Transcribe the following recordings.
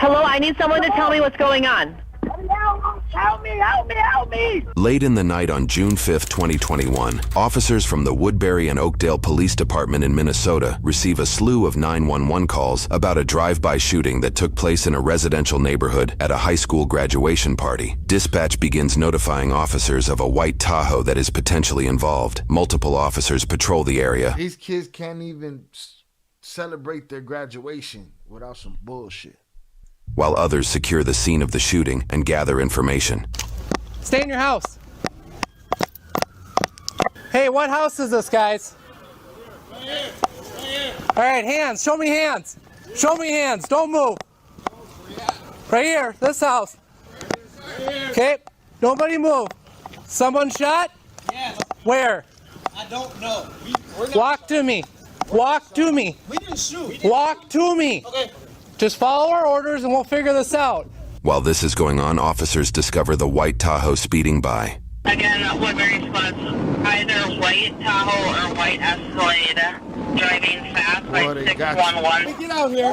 Hello, I need someone to tell me what's going on. Help me, help me, help me! Late in the night on June 5th, 2021, officers from the Woodbury and Oakdale Police Department in Minnesota receive a slew of 911 calls about a drive-by shooting that took place in a residential neighborhood at a high school graduation party. Dispatch begins notifying officers of a white Tahoe that is potentially involved. Multiple officers patrol the area. These kids can't even celebrate their graduation without some bullshit. While others secure the scene of the shooting and gather information. Stay in your house. Hey, what house is this, guys? All right, hands. Show me hands. Show me hands. Don't move. Right here, this house. Okay, nobody move. Someone shot? Yes. Where? I don't know. Walk to me. Walk to me. We didn't shoot. Walk to me. Okay. Just follow our orders and we'll figure this out. While this is going on, officers discover the white Tahoe speeding by. Again, Woodbury spots either white Tahoe or white Escalade driving fast by 611. Get out here.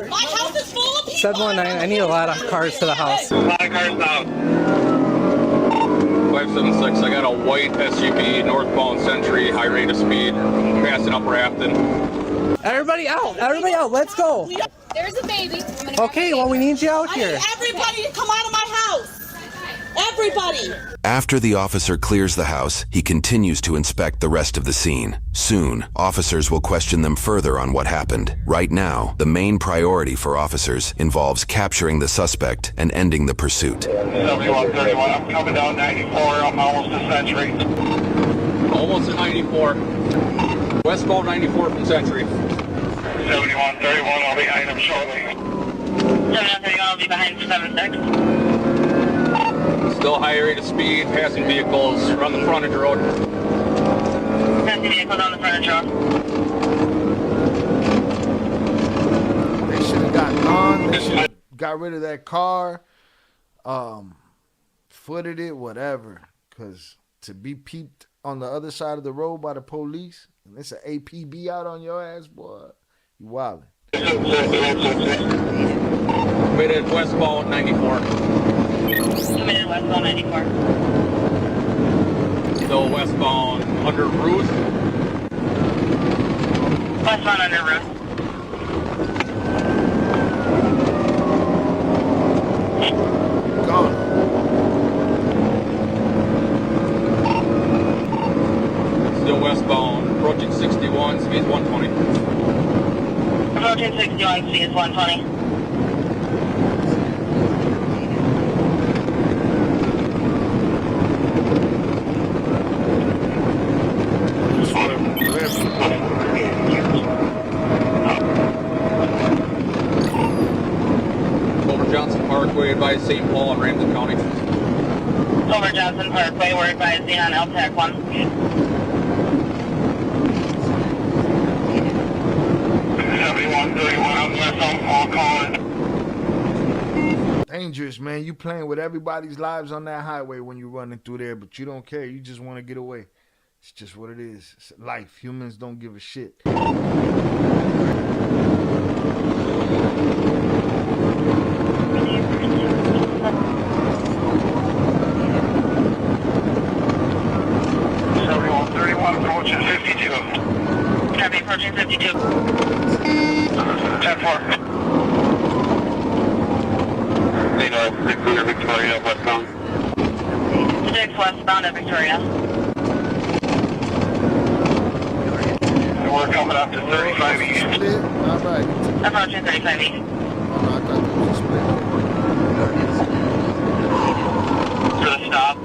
My house is full of people! 719, I need a lot of cars to the house. A lot of cars out. 576, I got a white SUV, northbound Century, high rate of speed, passing up Rafton. Everybody out, let's go. There's a baby. Okay, well, we need you out I here. need everybody to come out of my house! Everybody! After the officer clears the house, he continues to inspect the rest of the scene. Soon, officers will question them further on what happened. Right now, the main priority for officers involves capturing the suspect and ending the pursuit. 7131, I'm coming down 94, I'm almost to Century. Almost to 94. Westbound 94 from Century. 7131, I'll be behind him shortly. 7131, I'll be behind 76. Still high rate of speed, passing vehicles around the frontage road. Passing vehicles on the frontage road. They should have got on. They should have got rid of that car, footed it, whatever. Because to be peeped on the other side of the road by the police, and it's an APB out on your ass, boy, you wildin'. Committed westbound 94. Committed westbound 94. Still westbound under Ruth. Westbound under Ruth. Gone. Still westbound, approaching 61, speed 120. Approaching 61, speed 120. Over Johnson Parkway by St. Paul and Ramsey County. Over Johnson Parkway, we're advising on LTAC 1. Dangerous, man. You playing with everybody's lives on that highway when you're running through there, but you don't care. You just want to get away. It's just what it is. It's life. Humans don't give a shit. Approaching 52. Copy, approaching 52. 10-4. Clear Victoria, westbound. 6 westbound at Victoria. We're coming up to 35 east. Split? All right. Approaching 35 east. Oh, no, I thought that was a split. For the stop,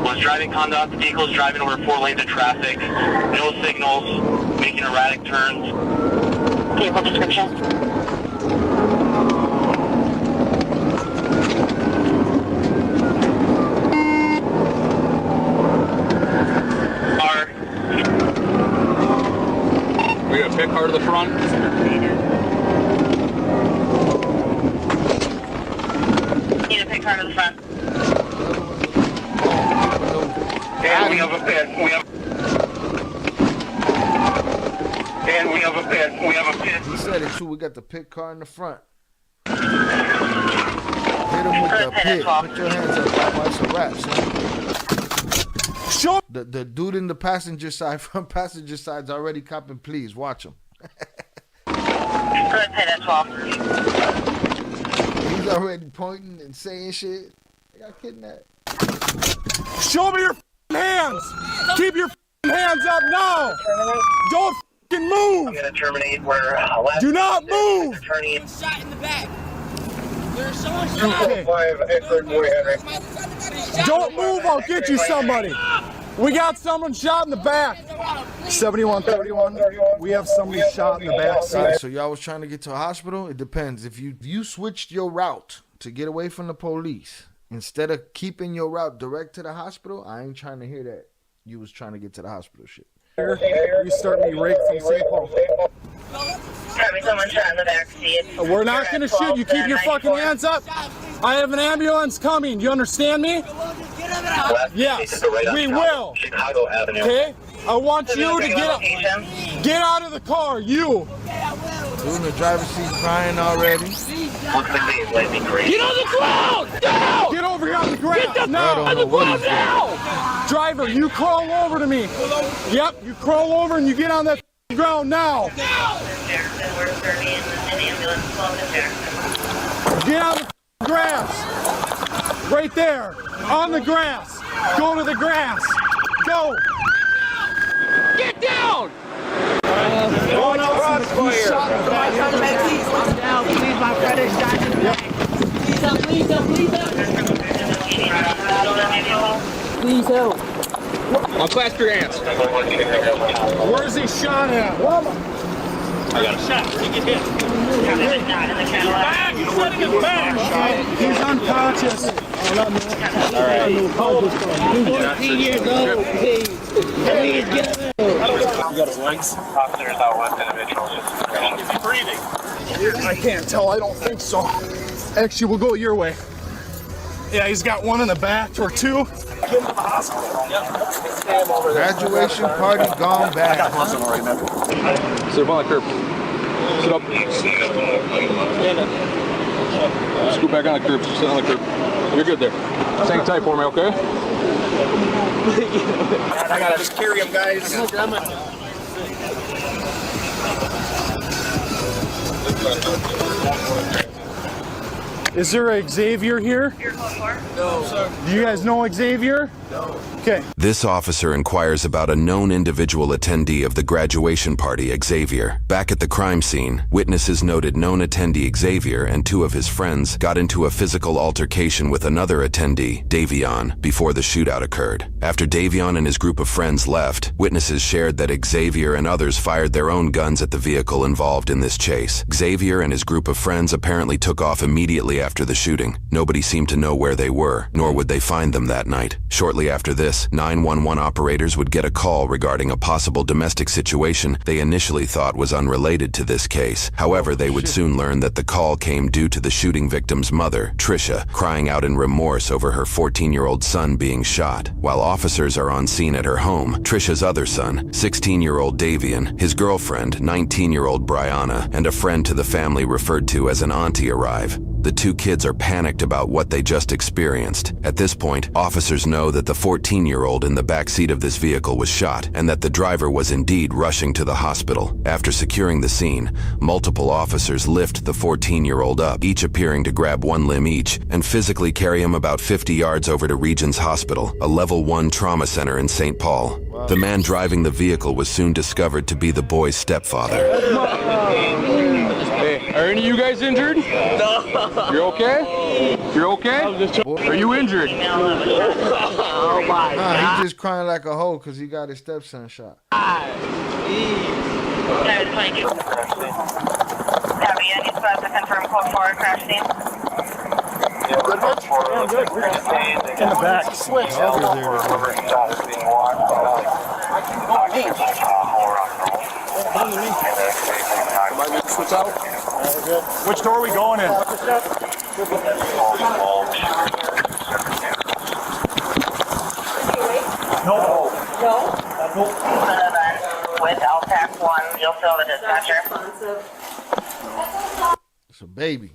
was driving conduct, vehicles driving over 4 lanes of traffic, no signals, making erratic turns. Vehicle description. Car. We got a pick car to the front. Need a pick car to the front. And we have a pit. He said it too. We got the pit car in the front. hit him with the pit. Put your hands up, Papa. It's a wrap, son. Show. The dude in the passenger side, from passenger side's already copping. Please watch him. Good pit at 12. He's already pointing and saying shit. I got kidnapped. Show me your hands. Keep your hands up now. Don't move. I'm gonna terminate where. Do not move. Shot in the back. There's someone shot. Okay. Don't move. I'll get you somebody. We got someone shot in the back. 7131. We have somebody shot in the back side. So y'all was trying to get to a hospital? It depends. If you switched your route to get away from the police, instead of keeping your route direct to the hospital, I ain't trying to hear that. You was trying to get to the hospital shit. You start me right from St. Paul. Having someone shot in the back seat. We're not going to shoot. You keep your fucking hands up. I have an ambulance coming. You understand me? Yes, we will. Chicago Avenue. Okay? I want you to get out of the car. You. Dude in the driver's seat crying already. Get on the ground! Now! Get over here on the ground! Now! On the ground now! Driver, you crawl over to me. Yep, you crawl over and you get on that ground now. Jackson, we're serving an ambulance. Welcome, Jackson. Get on the grass. Right there. On the grass. Go to the grass. Go. Get down! Going out for you. Shot in the back. I'm down. Please, my friend is shot in the back. Please help. Please help. I'll clasp your hands. Where's he shot at? I got a shot. He get hit. He's setting his back. He's unconscious. All right. 14 years old. Please get him. You got his legs? Officers out with individuals. Is he breathing? I can't tell. I don't think so. Actually, we'll go your way. Yeah, he's got one in the back or two. Get him to the hospital. Graduation party gone bad. Sit up on the curb. Sit up. Scoot back on the curb. Sit on the curb. You're good there. Hang tight for me, okay? I gotta just carry him, guys. Is there a Xavier here? No, sir. Do you guys know Xavier? No. Okay. This officer inquires about a known individual attendee of the graduation party, Xavier. Back at the crime scene, witnesses noted known attendee Xavier and two of his friends got into a physical altercation with another attendee, Davion, before the shootout occurred. After Davion and his group of friends left, witnesses shared that Xavier and others fired their own guns at the vehicle involved in this chase. Xavier and his group of friends apparently took off immediately after the shooting. Nobody seemed to know where they were, nor would they find them that night. Shortly after this, 911 operators would get a call regarding a possible domestic situation they initially thought was unrelated to this case. However, they would soon learn that the call came due to the shooting victim's mother, Trisha, crying out in remorse over her 14-year-old son being shot. While officers are on scene at her home, Trisha's other son, 16-year-old Davion, his girlfriend, 19-year-old Brianna, and a friend to the family referred to as an auntie arrive. The two kids are panicked about what they just experienced. At this point, officers know that the 14-year-old in the backseat of this vehicle was shot and that the driver was indeed rushing to the hospital. After securing the scene, multiple officers lift the 14-year-old up, each appearing to grab one limb each, and physically carry him about 50 yards over to Regions Hospital, a level 1 trauma center in St. Paul. The man driving the vehicle was soon discovered to be the boy's stepfather. Hey, are any of you guys injured? No. You're okay? You're okay? Are you injured? Oh my God. He just crying like a hoe because he got his stepson shot. Happy, any spots to confirm code 4 crash scene? Good. In the back. Switch. Switch out. Which door are we going in? No. With LTAC 1, you'll fill the dispatcher. It's a baby.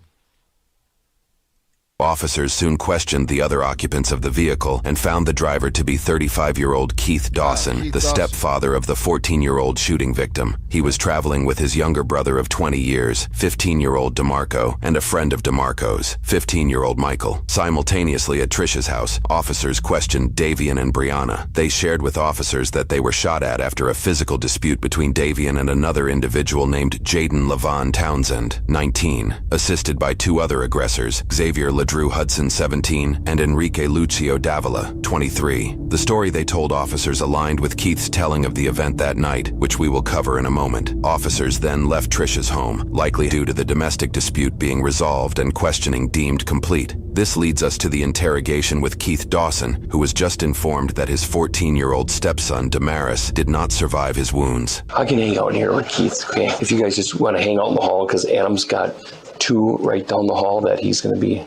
Officers soon questioned the other occupants of the vehicle and found the driver to be 35-year-old Keith Dawson, the stepfather of the 14-year-old shooting victim. He was traveling with his younger brother of 20 years, 15-year-old DeMarco, and a friend of DeMarco's, 15-year-old Michael. Simultaneously at Trisha's house, officers questioned Davian and Brianna. They shared with officers that they were shot at after a physical dispute between Davian and another individual named Jaden Levon Townsend, 19, assisted by two other aggressors, Xavier Drew Hudson, 17, and Enrique Lucio Davila, 23. The story they told officers aligned with Keith's telling of the event that night, which we will cover in a moment. Officers then left Trisha's home, likely due to the domestic dispute being resolved and questioning deemed complete. This leads us to the interrogation with Keith Dawson, who was just informed that his 14-year-old stepson, Damaris, did not survive his wounds. I can hang out here with Keith, okay? If you guys just want to hang out in the hall, because Adam's got two right down the hall that he's going to be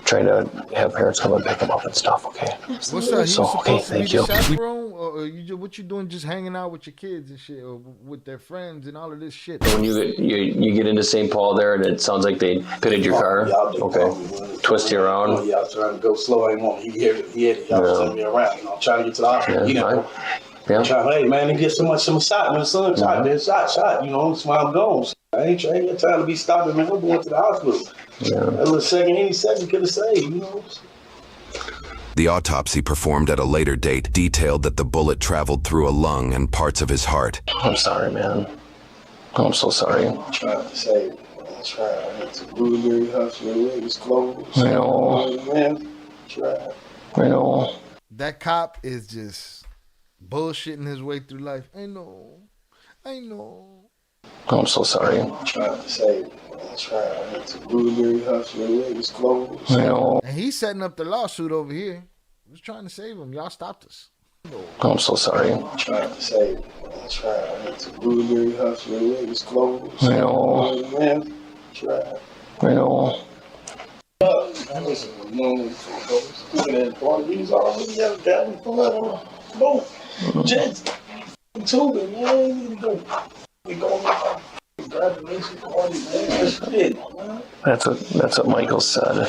trying to have parents come and pick him up and stuff, okay? What's that? So, okay, thank you. Or what you doing just hanging out with your kids and shit, or with their friends and all of this shit? When you get into St. Paul there, and it sounds like they pitted your car, okay? Twist you around. Yeah, I was trying to go slow. I didn't want he had it. Y'all was sending me around. I'm trying to get to the hospital. Yeah. Hey, man, they get some shot. When the sun shot, then shot. That's why I'm gone. I ain't got time to be stopping, man. I'm going to the hospital. Yeah. That little any second could have saved, The autopsy performed at a later date detailed that the bullet traveled through a lung and parts of his heart. I'm sorry, man. I'm so sorry. I'm trying to save him. I'm trying. I went to Blueberry Hospital. It was closed. I know. Man, try. I know. That cop is just bullshitting his way through life. I know. I'm so sorry. I'm trying to save him. I'm trying. I went to Blueberry Hospital. It was closed. I know. And he's setting up the lawsuit over here. He was trying to save him. Y'all stopped us. I'm so sorry. I'm trying to save him. I'm trying. I went to Blueberry Hospital. It was closed. I know. Man, try. I know. I was known for that part. He's already got a guy from both. Jets. Tubing, man. We go. Congratulations, party, man. That's it, man. That's what Michael said.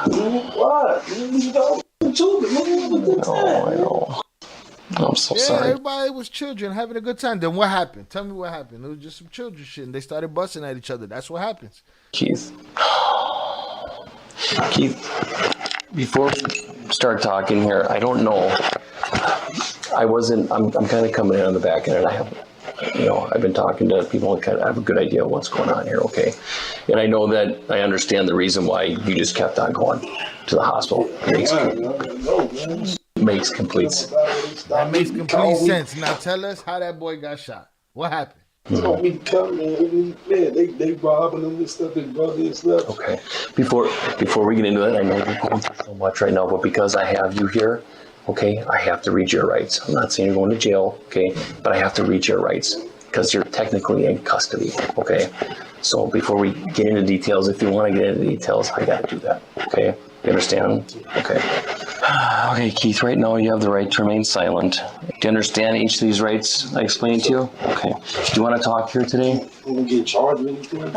What? You don't tubing, man. Oh, I know. I'm so sorry. Everybody was children having a good time. Then what happened? Tell me what happened. It was just some children shit, and they started busting at each other. That's what happens. Keith, before we start talking here, I don't know. I'm kind of coming in on the back end, and I've been talking to people and kind of have a good idea of what's going on here, okay? And I know that I understand the reason why you just kept on going to the hospital. Makes complete sense. That makes complete sense. Now tell us how that boy got shot. What happened? So we come, man, they robbing them and stuff, and brother and stuff. Okay. Before we get into that, I know you're going through so much right now, but because I have you here, okay, I have to read your rights. I'm not saying you're going to jail, okay, but I have to read your rights because you're technically in custody, okay? So before we get into details, if you want to get into details, I got to do that, okay? You understand? Okay. Okay, Keith, right now you have the right to remain silent. Do you understand each of these rights I explained to you? Okay. Do you want to talk here today? You get charged with anything?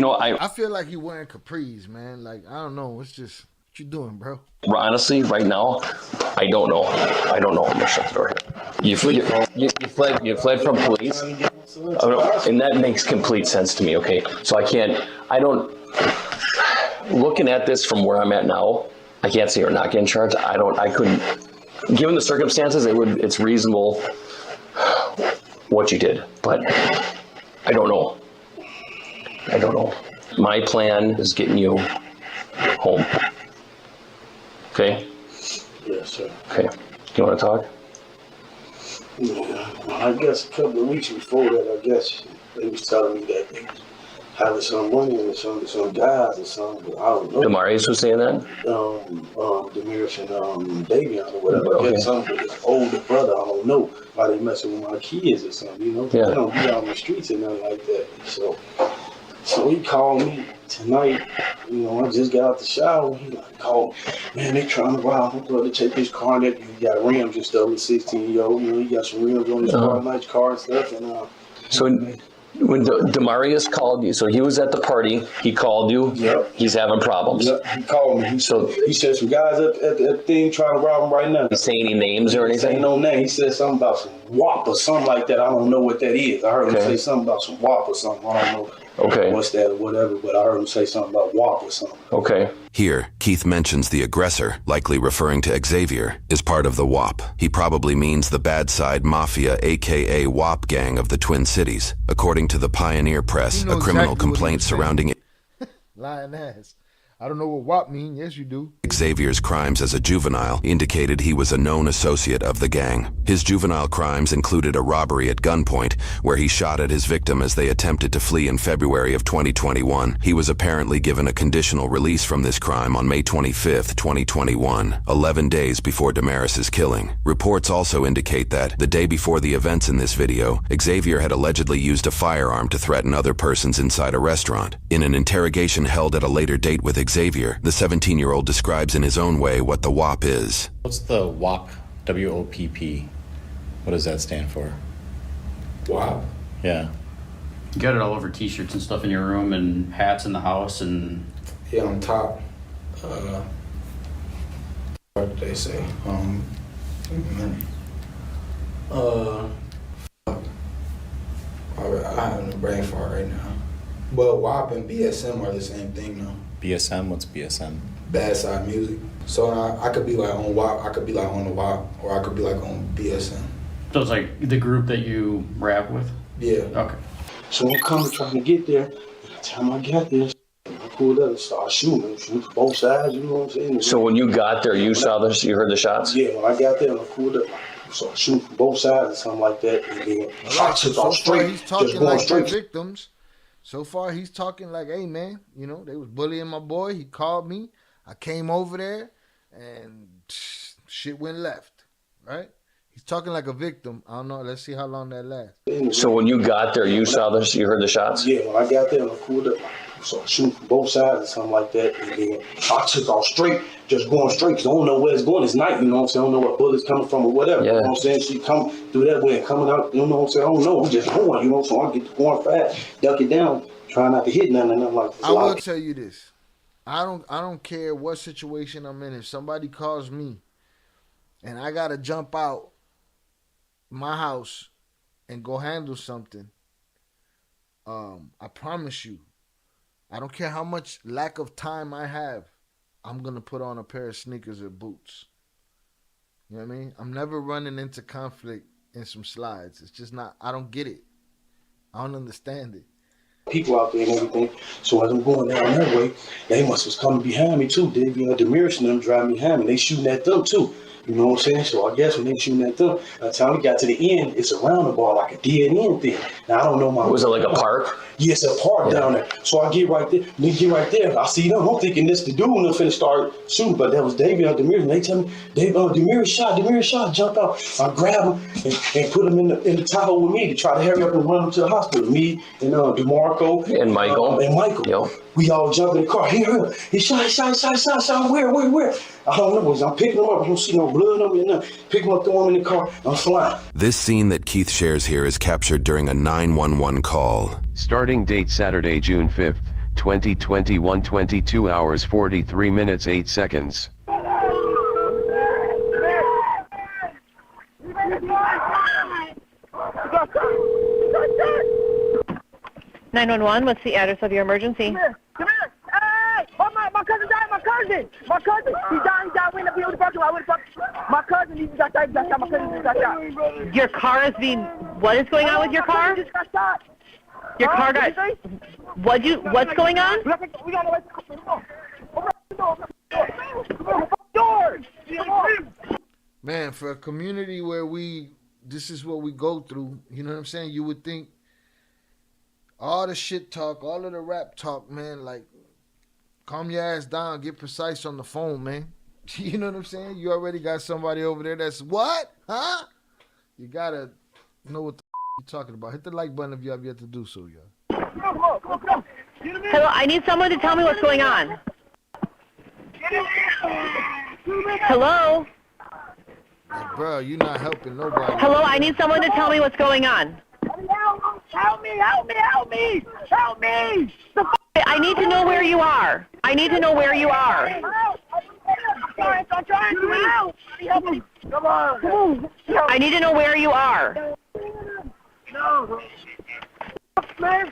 I feel like you wearing capris, man. Like, I don't know. It's just, what you doing, bro? Honestly, right now, I don't know. I'm going to shut the door here. You fled from police, and that makes complete sense to me, okay? So looking at this from where I'm at now, I can't say you're not getting charged. I couldn't, given the circumstances, it's reasonable what you did, but I don't know. My plan is getting you home. Okay? Yes, sir. Okay. Do you want to talk? Yeah. I guess a couple of weeks before that, I guess they was telling me that they was having some money and some guys or something. I don't know. Damaris was saying that? Damaris and Davion or whatever. Okay. I guess something with his older brother. I don't know why they messing with my kids or something, Yeah. They don't be out on the streets and nothing like that. So he called me tonight. I just got out the shower. He called, man, they trying to rob my brother, take his car. That he got rims and stuff. He's 16-year-old. He got some rims on his car, nice car and stuff. And So When Demarius called you, so he was at the party, he called you. Yep. He's having problems. Yep. He called me. He said some guys at the thing trying to rob him right now. He say any names or anything? Ain't no name. He said something about some WAP or something like that. I don't know what that is. I heard him say something about some WAP or something. I don't know. Okay. What's that or whatever, but I heard him say something about WAP or something. Okay. Here, Keith mentions the aggressor, likely referring to Xavier, is part of the WAP. He probably means the Bad Side Mafia, aka WAP gang of the Twin Cities. According to the Pioneer Press, a criminal complaint surrounding it. Lying ass. I don't know what WAP mean. Yes, you do. Xavier's crimes as a juvenile indicated he was a known associate of the gang. His juvenile crimes included a robbery at gunpoint, where he shot at his victim as they attempted to flee in February of 2021. He was apparently given a conditional release from this crime on May 25th, 2021, 11 days before Damaris's killing. Reports also indicate that, the day before the events in this video, Xavier had allegedly used a firearm to threaten other persons inside a restaurant. In an interrogation held at a later date with Xavier, the 17-year-old describes in his own way what the WAP is. What's the WAP? W-O-P-P. What does that stand for? WAP? Yeah. You got it all over t-shirts and stuff in your room and hats in the house and... Yeah, on top. What did they say? I have no brain fart right now. But WAP and BSM are the same thing though. BSM? What's BSM? Bad side music. So I could be like on WAP, I could be like on the WAP, or I could be like on BSM. So it's like the group that you rap with? Yeah. Okay. So I'm coming trying to get there. By the time I got there, I pulled up and started shooting from both sides, you know what I'm saying? So when you got there, you saw this, you heard the shots? Yeah, when I got there, I pulled up. So shooting from both sides or something like that. And then shots So off far, straight, he's talking just going like straight. the victims. So far, he's talking like, hey, man, you know, they was bullying my boy. He called me. I came over there, and shit went left, right? He's talking like a victim. I don't know. Let's see how long that lasts. So when you got there, you saw this, you heard the shots? Yeah, when I got there, I pulled up. So shooting from both sides or something like that. And then I took off straight, just going straight, because I don't know where it's going. It's night, you know what I'm saying? I don't know where bullets coming from or whatever. Yeah. You know what I'm saying? She come through that way and coming out, you know what I'm saying? I don't know. I'm just going, you know, so I get to going fast, duck it down, try not to hit nothing. And I'm like, I will tell you this. I don't care what situation I'm in. If somebody calls me and I gotta jump out my house and go handle something, I promise you, I don't care how much lack of time I have, I'm gonna put on a pair of sneakers or boots. You know what I mean? I'm never running into conflict in some slides. It's just not, I don't get it. I don't understand it. People out there and everything. So as I'm going down that way, they must was coming behind me too. Damaris and them driving behind me. They shooting at them too. You know what I'm saying? So I guess when they shooting at them, by the time we got to the end, it's a roundabout, like a dead end thing. Now I don't know my. Was it like a park? Yes, a park down there. So I get right there. When they get right there, I see them. I'm thinking this the dude and they're finna start shooting, but that was David and Damaris. And they tell me, Damaris shot, jump out. I grab him and put him in the Tahoe with me to try to hurry up and run him to the hospital. Me and DeMarco and Michael. Yep. We all jump in the car. He shot. Where? I don't know. I'm picking him up. I don't see no blood on me or nothing. Pick him up, throw him in the car. I'm flying. This scene that Keith shares here is captured during a 911 call. Starting date Saturday, June 5th, 2021, 22 hours 43 minutes 8 seconds. 911, what's the address of your emergency? Come here. Hey! Oh, my cousin died. My cousin. He died. We in the parking lot. My cousin, he got shot. My cousin just got shot. Your car is being... What is going on with your car? My cousin just got shot. Your car got... What's going on? We got to Man, for a community where this is what we go through, you know what I'm saying? You would think all the shit talk, all of the rap talk, man, like, calm your ass down, get precise on the phone, man. You know what I'm saying? You already got somebody over there that's, what? Huh? You gotta know what the you're talking about. Hit the like button if you have yet to do so, y'all. Hello, I need someone to tell me what's going on. Hello? Like, bro, you're not helping nobody. Hello, I need someone to tell me what's going on. Help me! Help me! Help me! Help me! I need to know where you are. I need to know where you are. I'm trying to help. Help me! Come on! Come on! I need to know where you are. No! Man!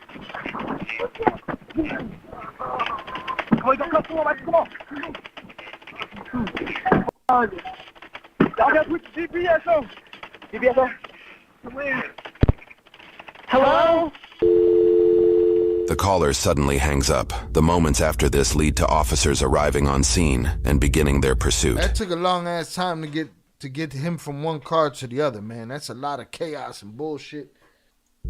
Come on! Come on! Y'all got to put the GPS on. GPS on. Come in. Hello? The caller suddenly hangs up. The moments after this lead to officers arriving on scene and beginning their pursuit. That took a long ass time to get him from one car to the other, man. That's a lot of chaos and bullshit.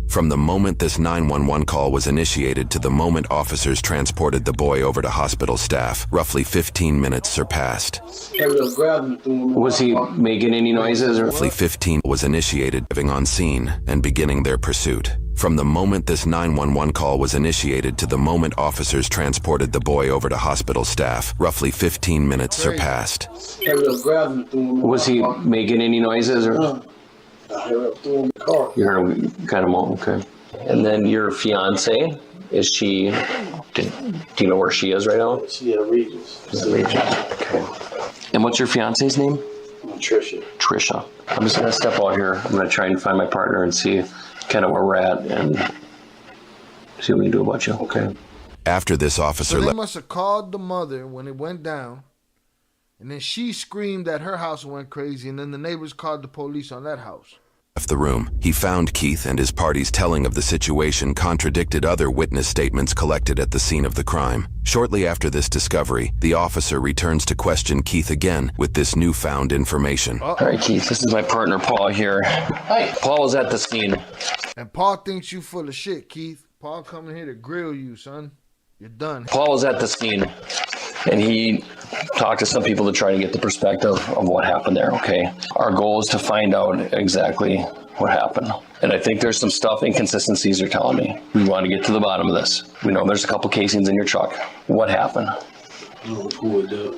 From the moment this 911 call was initiated to the moment officers transported the boy over to hospital staff, roughly 15 minutes surpassed. Was he making any noises? Roughly 15 was initiated, arriving on scene and beginning their pursuit. From the moment this 911 call was initiated to the moment officers transported the boy over to hospital staff, roughly 15 minutes surpassed. Was he making any noises? I heard him through the car. You heard him kind of moan, okay. And then your fiance, is she, do you know where she is right now? She at Regis. Okay. And what's your fiance's name? Trisha. Trisha. I'm just going to step out here. I'm going to try and find my partner and see kind of where we're at and see what we can do about you, okay? After this officer So they must have called the mother when it went down, and then she screamed that her house went crazy, and then the neighbors called the police on that house. left the room, he found Keith and his party's telling of the situation contradicted other witness statements collected at the scene of the crime. Shortly after this discovery, the officer returns to question Keith again with this newfound information. All right, Keith, this is my partner, Paul, here. Hi. Paul was at the scene. And Paul thinks you full of shit, Keith. Paul coming here to grill you, son. You're done. Paul was at the scene, and he talked to some people to try to get the perspective of what happened there, okay? Our goal is to find out exactly what happened. And I think there's some stuff, inconsistencies you're telling me. We want to get to the bottom of this. We know there's a couple casings in your truck. What happened? We pulled up.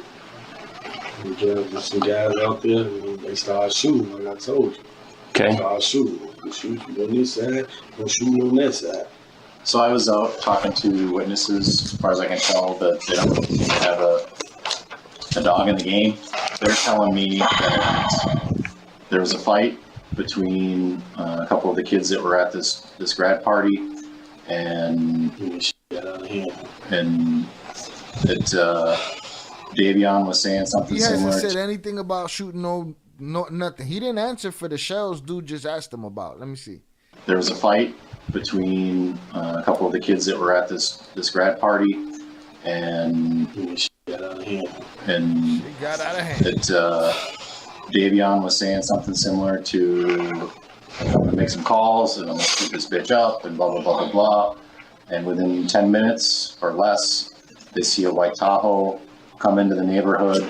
There's some guys out there, and they started shooting, like I told you. Okay. They started shooting. They shoot on this side, they shoot on that side. So I was out talking to witnesses, as far as I can tell, that they don't seem to have a dog in the game. They're telling me that there was a fight between a couple of the kids that were at this grad party, and that Davion was saying something He similar. hasn't said anything about shooting no nothing. He didn't answer for the shells dude just asked him about. Let me see. There was a fight between a couple of the kids that were at this grad party, and got out of hand. That Davion was saying something similar to, I'm gonna make some calls and I'm gonna shoot this bitch up and blah blah blah blah blah. And within 10 minutes or less, they see a white Tahoe come into the neighborhood.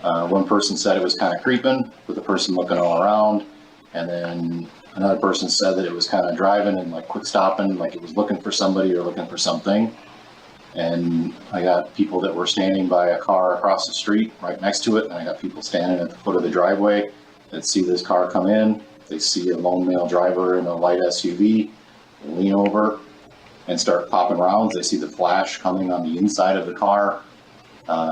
One person said it was kind of creeping, with the person looking all around, and then another person said that it was kind of driving and like quick stopping, like it was looking for somebody or looking for something. And I got people that were standing by a car across the street right next to it, and I got people standing at the foot of the driveway that see this car come in. They see a lone male driver in a light SUV, they lean over and start popping rounds. They see the flash coming on the inside of the car.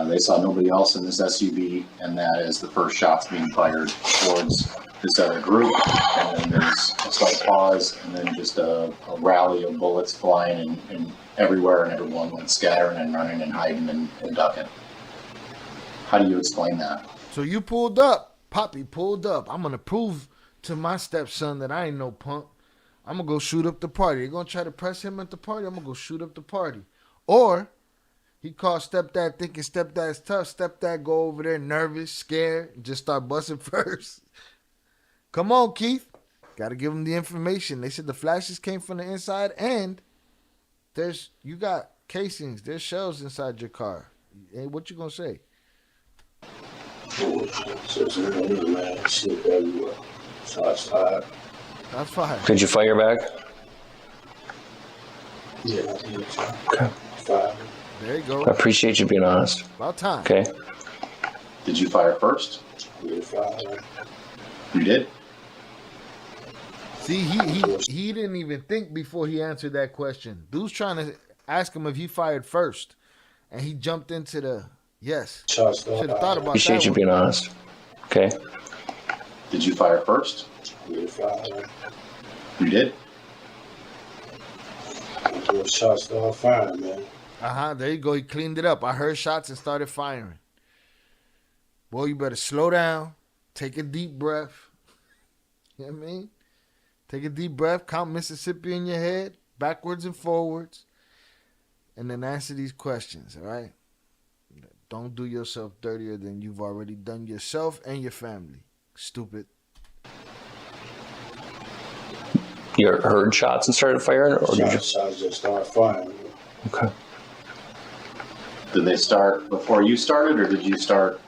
They saw nobody else in this SUV, and that is the first shots being fired towards this other group. And then there's a slight pause, and then just a rally of bullets flying and everywhere, and everyone went scattering and running and hiding and ducking. How do you explain that? So you pulled up. Poppy pulled up. I'm going to prove to my stepson that I ain't no punk. I'm going to go shoot up the party. They're going to try to press him at the party. I'm going to go shoot up the party. Or he called stepdad thinking stepdad's tough. Stepdad go over there nervous, scared, and just start busting first. Come on, Keith. Got to give him the information. They said the flashes came from the inside, and you got casings. There's shells inside your car. Hey, what you gonna say? Shots fired. That's fine. Did you fire back? Yeah, I did. Okay. Fired. There you go. I appreciate you being honest. About time. Okay. Did you fire first? Yeah, fired. You did? See, he didn't even think before he answered that question. Dude's trying to ask him if he fired first, and he jumped into the yes. Should have thought about Appreciate that you one. being honest. Okay. Did you fire first? Yeah, fire. You did? Shots started firing, man. There you go. He cleaned it up. I heard shots and started firing. Boy, you better slow down. Take a deep breath. You know what I mean? Take a deep breath. Count Mississippi in your head, backwards and forwards. And then answer these questions, all right? Don't do yourself dirtier than you've already done yourself and your family. Stupid. You heard shots and started firing? Or Shots just started firing. Okay. Did they start before you started, or did you start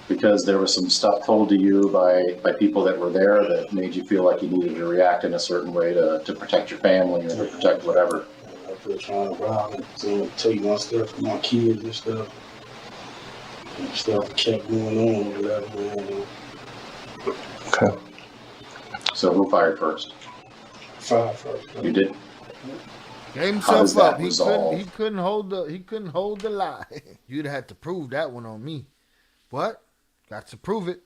because there was some stuff told to you by people that were there that made you feel like you needed to react in a certain way to protect your family or to protect whatever? I was trying to rob and take my stuff from my kids and stuff. And stuff kept going on or whatever, man. Okay. So who fired first? Fired first. You did? Gave How does himself up. that resolve? He couldn't hold the lie. You'd have to prove that one on me. What? Got to prove it.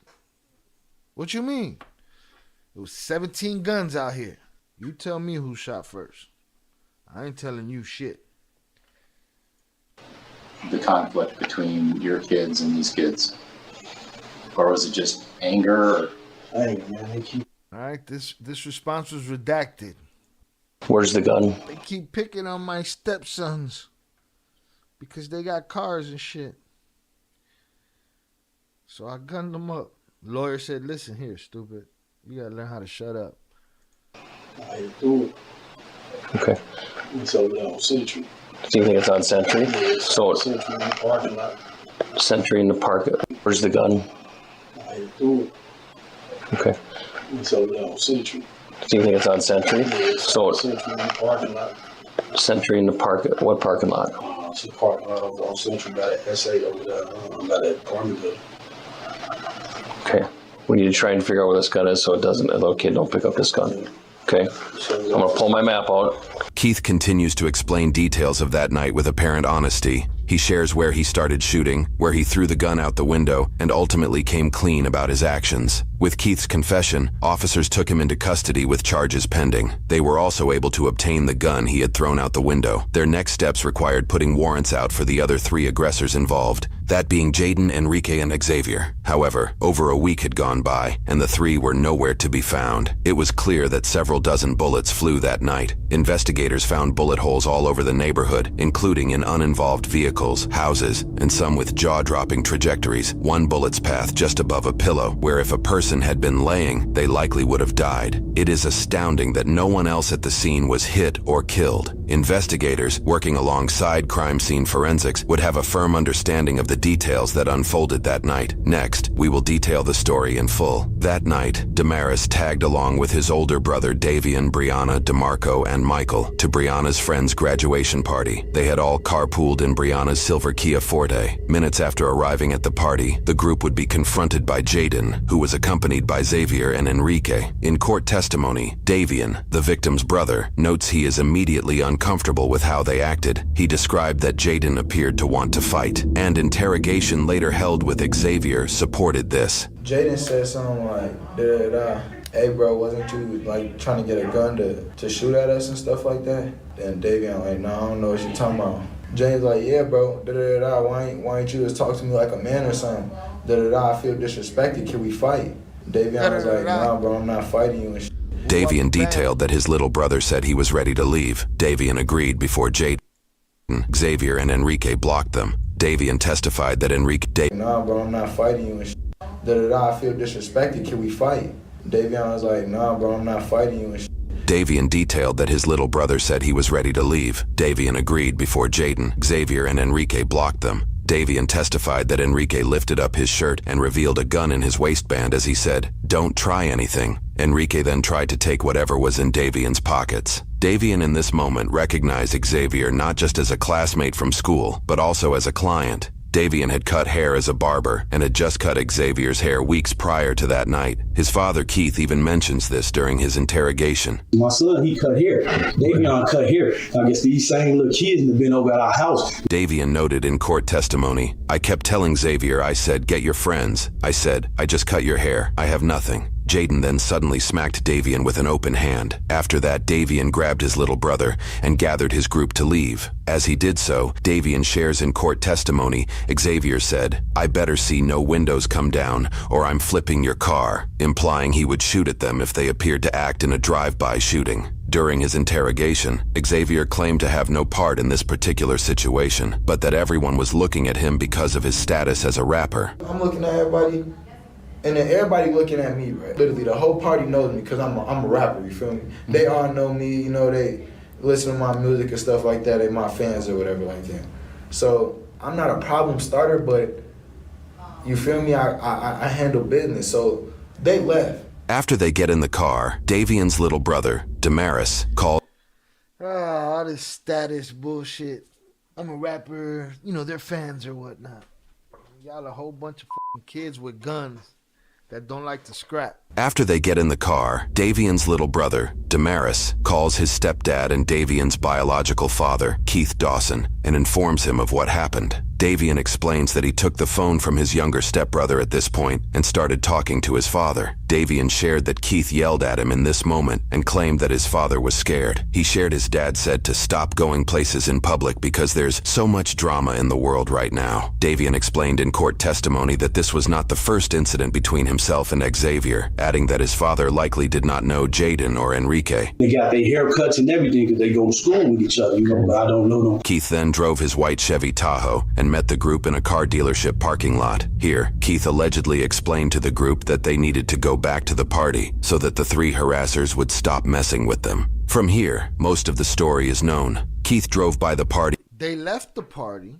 What you mean? It was 17 guns out here. You tell me who shot first. I ain't telling you shit. The conflict between your kids and these kids? Or was it just anger? Or? Anger, man. All right, this response was redacted. Where's the gun? They keep picking on my stepsons because they got cars and shit. So I gunned them up. Lawyer said, listen here, stupid. You gotta learn how to shut up. I do it. Okay. It's over there on Century. Do you think it's on Century? So Century in the parking lot. Century in the park. Where's the gun? I do it. Okay. It's over there on Century. Do you think it's on Century? So Century in the parking lot. Century in the park. What parking lot? It's a parking lot over on Century by the SA over there, by that apartment building. Okay. We need to try and figure out where this gun is so it doesn't, a little kid don't pick up this gun. Okay. I'm going to pull my map out. Keith continues to explain details of that night with apparent honesty. He shares where he started shooting, where he threw the gun out the window, and ultimately came clean about his actions. With Keith's confession, officers took him into custody with charges pending. They were also able to obtain the gun he had thrown out the window. Their next steps required putting warrants out for the other 3 aggressors involved, that being Jaden, Enrique, and Xavier. However, over a week had gone by, and the 3 were nowhere to be found. It was clear that several dozen bullets flew that night. Investigators found bullet holes all over the neighborhood, including in uninvolved vehicles, houses, and some with jaw-dropping trajectories. One bullet's path just above a pillow, where if a person had been laying, they likely would have died. It is astounding that no one else at the scene was hit or killed. Investigators, working alongside crime scene forensics, would have a firm understanding of the details that unfolded that night. Next, we will detail the story in full. That night, Damaris tagged along with his older brother Davian, Brianna, DeMarco, and Michael to Brianna's friend's graduation party. They had all carpooled in Brianna's silver Kia Forte. Minutes after arriving at the party, the group would be confronted by Jaden, who was accompanied by Xavier and Enrique. In court testimony, Davian, the victim's brother, notes he is immediately uncomfortable with how they acted. He described that Jaden appeared to want to fight, and interrogation later held with Xavier supported this. Jaden said something like, hey bro, wasn't you like trying to get a gun to shoot at us and stuff like that? Then Davian like, no, I don't know what you're talking about. Jaden's like, yeah bro, why ain't you just talk to me like a man or something? I feel disrespected, can we fight? Davian was like, nah bro, I'm not fighting you and shit. Davian detailed that his little brother said he was ready to leave. Davian agreed before Jaden, Xavier, and Enrique blocked them. Davian testified that Enrique... Nah bro, I'm not fighting you and shit. I feel disrespected, can we fight? Davian was like, nah bro, I'm not fighting you and shit. Davian detailed that his little brother said he was ready to leave. Davian agreed before Jaden, Xavier, and Enrique blocked them. Davian testified that Enrique lifted up his shirt and revealed a gun in his waistband as he said, "Don't try anything." Enrique then tried to take whatever was in Davian's pockets. Davian in this moment recognized Xavier not just as a classmate from school, but also as a client. Davian had cut hair as a barber and had just cut Xavier's hair weeks prior to that night. His father, Keith, even mentions this during his interrogation. My son, he cut hair. Davion cut hair. I guess these same little kids have been over at our house. Davian noted in court testimony, I kept telling Xavier, I said, get your friends. I said, I just cut your hair. I have nothing. Jaden then suddenly smacked Davian with an open hand. After that, Davian grabbed his little brother and gathered his group to leave. As he did so, Davian shares in court testimony, Xavier said, I better see no windows come down or I'm flipping your car, implying he would shoot at them if they appeared to act in a drive-by shooting. During his interrogation, Xavier claimed to have no part in this particular situation, but that everyone was looking at him because of his status as a rapper. I'm looking at everybody, and then everybody looking at me, right? Literally, the whole party knows me because I'm a rapper, you feel me? They all know me, you know, they listen to my music and stuff like that. They my fans or whatever like that. So I'm not a problem starter, but you feel me? I handle business. So they left. After they get in the car, Davian's little brother, Damaris, called all this status bullshit. I'm a rapper, you know, they're fans or whatnot. Y'all a whole bunch of kids with guns that don't like to scrap. After they get in the car, Davian's little brother, Damaris, calls his stepdad and Davian's biological father, Keith Dawson, and informs him of what happened. Davian explains that he took the phone from his younger stepbrother at this point and started talking to his father. Davian shared that Keith yelled at him in this moment and claimed that his father was scared. He shared his dad said to stop going places in public because there's so much drama in the world right now. Davian explained in court testimony that this was not the first incident between himself and Xavier, adding that his father likely did not know Jaden or Enrique. They got their haircuts and everything because they go to school with each other, you know, but I don't know them. Keith then drove his white Chevy Tahoe and met the group in a car dealership parking lot. Here, Keith allegedly explained to the group that they needed to go back to the party so that the three harassers would stop messing with them. From here, most of the story is known. Keith drove by the party. They left the party,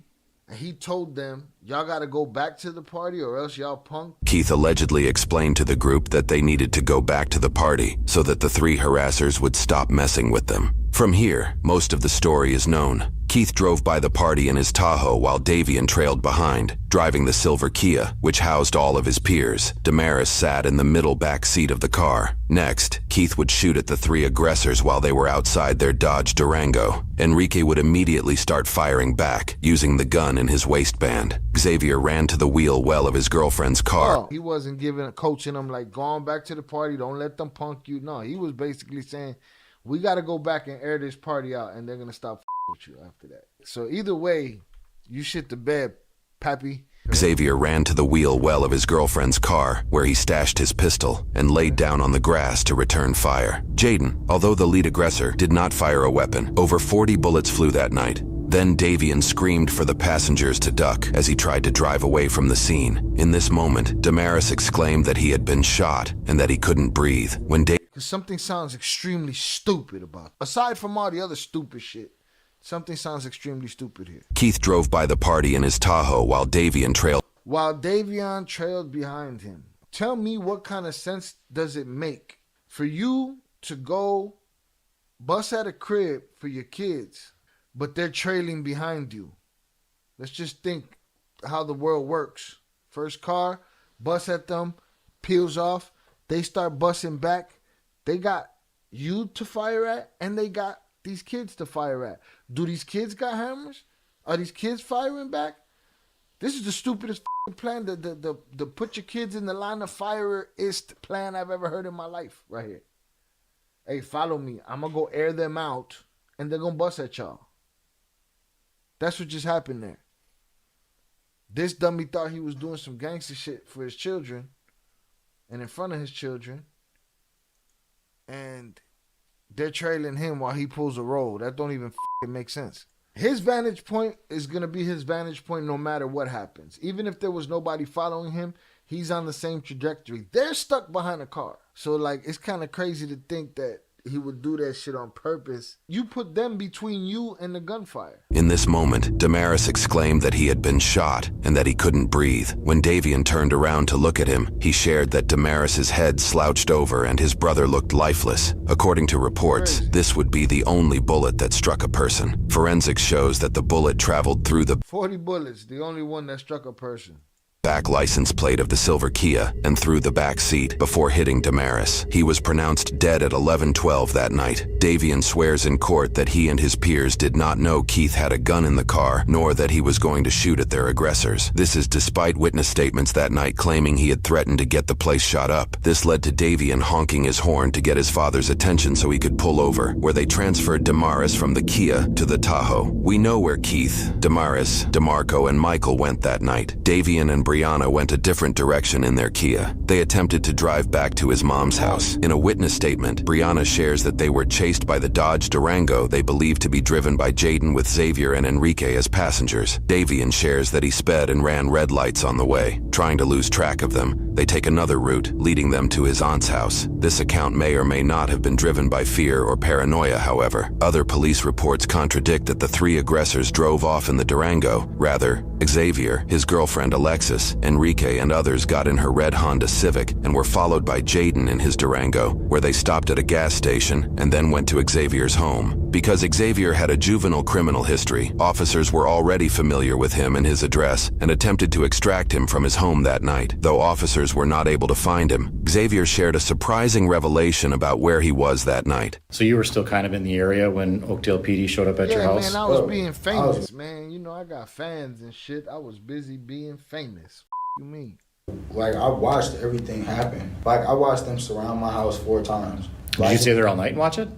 and he told them, y'all gotta go back to the party or else y'all punk. Keith allegedly explained to the group that they needed to go back to the party so that the three harassers would stop messing with them. From here, most of the story is known. Keith drove by the party in his Tahoe while Davian trailed behind, driving the silver Kia, which housed all of his peers. Damaris sat in the middle back seat of the car. Next, Keith would shoot at the three aggressors while they were outside their Dodge Durango. Enrique would immediately start firing back, using the gun in his waistband. Xavier ran to the wheel well of his girlfriend's car. He wasn't coaching them like, going back to the party, don't let them punk you. No, he was basically saying, we got to go back and air this party out, and they're going to stop with you after that. So either way, you shit the bed, pappy. Xavier ran to the wheel well of his girlfriend's car, where he stashed his pistol and laid down on the grass to return fire. Jaden, although the lead aggressor, did not fire a weapon. Over 40 bullets flew that night. Then Davian screamed for the passengers to duck as he tried to drive away from the scene. In this moment, Damaris exclaimed that he had been shot and that he couldn't breathe. When Because something sounds extremely stupid about it. Aside from all the other stupid shit, something sounds extremely stupid here. Keith drove by the party in his Tahoe while Davian trailed behind him. Tell me, what kind of sense does it make for you to go bust at a crib for your kids, but they're trailing behind you? Let's just think how the world works. First car, bust at them, peels off, they start busting back. They got you to fire at, and they got these kids to fire at. Do these kids got hammers? Are these kids firing back? This is the stupidest plan. The put your kids in the line of fire-ist plan I've ever heard in my life right here. Hey, follow me. I'm going to go air them out, and they're going to bust at y'all. That's what just happened there. This dummy thought he was doing some gangster shit for his children and in front of his children. And they're trailing him while he pulls a roll. That don't even make sense. His vantage point is going to be his vantage point no matter what happens. Even if there was nobody following him, he's on the same trajectory. They're stuck behind a car. So, like, it's kind of crazy to think that would do that shit on purpose. You put them between you and the gunfire. In this moment, Damaris exclaimed that he had been shot and that he couldn't breathe. When Davian turned around to look at him, he shared that Damaris's head slouched over and his brother looked lifeless. According to reports, this would be the only bullet that struck a person. Forensics shows that the bullet traveled through the 40 bullets, the only one that struck a person. Back license plate of the silver Kia and through the back seat before hitting Damaris. He was pronounced dead at 11:12 that night. Davian swears in court that he and his peers did not know Keith had a gun in the car, nor that he was going to shoot at their aggressors. This is despite witness statements that night claiming he had threatened to get the place shot up. This led to Davian honking his horn to get his father's attention so he could pull over, where they transferred Damaris from the Kia to the Tahoe. We know where Keith, Damaris, DeMarco, and Michael went that night. Davian and Brianna went a different direction in their Kia. They attempted to drive back to his mom's house. In a witness statement, Brianna shares that they were chased by the Dodge Durango they believed to be driven by Jaden with Xavier and Enrique as passengers. Davian shares that he sped and ran red lights on the way. Trying to lose track of them, they take another route, leading them to his aunt's house. This account may or may not have been driven by fear or paranoia, however. Other police reports contradict that the three aggressors drove off in the Durango. Rather, Xavier, his girlfriend Alexis, Enrique, and others got in her red Honda Civic and were followed by Jaden in his Durango, where they stopped at a gas station and then went to Xavier's home. Because Xavier had a juvenile criminal history, officers were already familiar with him and his address and attempted to extract him from his home that night. Though officers were not able to find him, Xavier shared a surprising revelation about where he was that night. So you were still kind of in the area when Oakdale PD showed up at your house? Yeah, man, I was being famous, man. You know, I got fans and shit. I was busy being famous. You mean? Like, I watched everything happen. Like, I watched them surround my house 4 times. Did you stay there all night and watch it?